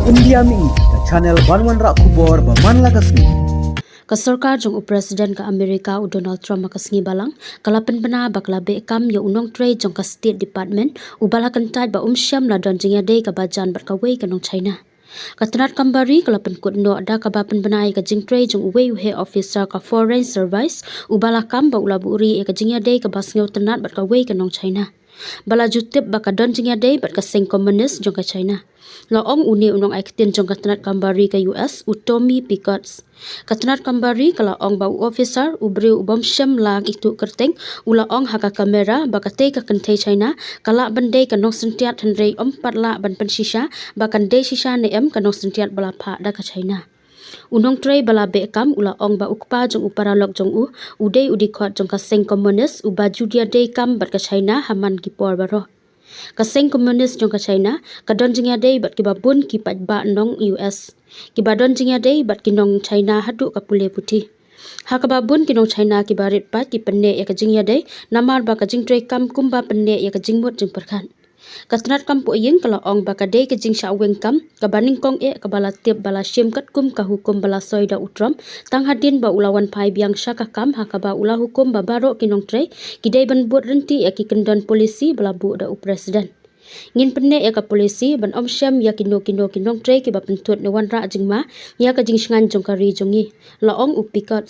India mi ka channel Banwan Rak Kubor ba man lagasni. Ka sarkar jong Presiden ka Amerika u Donald Trump makasngi balang kalapan bana bakla be kam ya unong trade jong ka State Department u bala kantat ba syam la don jingya day ka bajan bat ka wei kanong China. Katanat kambari kalapan kut no ada kabapan banai ka jing trade jong wei he officer ka Foreign Service u bala kam ba ulaburi ka jingya day ka basngeu tanat bat ka wei kanong China. Bala jutip baka don jingya day bat ka seng komunis jong ka China. Laong uni unong aiktin jong katanat kambari ka US u Tommy Pickett. Katanat kambari kala ong bau officer ubri ubom syam lag itu kerteng ula ong haka kamera bakate ka kentei China kala bandai kanong sentiat hendrei 4 la ban pensisha bakan dei sisa ne kanong sentiat bala pha da ka China. Unong tray bala be kam ula ong ba ukpa jong uparalok jong u udei udikot jong ka seng komunis u baju dia dei kam bat ka China haman kipor baro. Kaseng komunis jong ka China kadon jingya day bat kibabun kipat ba nong US kibadon jingya day bat kinong China hadu ka pule putih hakababun kinong China kibarit pat ki penne ya ka jingya day namar ba ka jingtre kam kumba penne ya ka jingmut jing perkan katnat kam po yin kala ong ba ka day ka jing sha weng kam ka baning kong ka bala tip bala shim kat kum ka hukum bala soida utram tang hadin ba ulawan pai biang sha ka kam hakaba ula hukum ba baro kinong tre kidai ban buat renti ya ki kendon polisi bala bu da u presiden ngin penne ya ka polisi ban syam ya kinong tre ki ba pentut ne wan ra jingma ya ka jing shngan jong ka ri jongi la ong u Pickett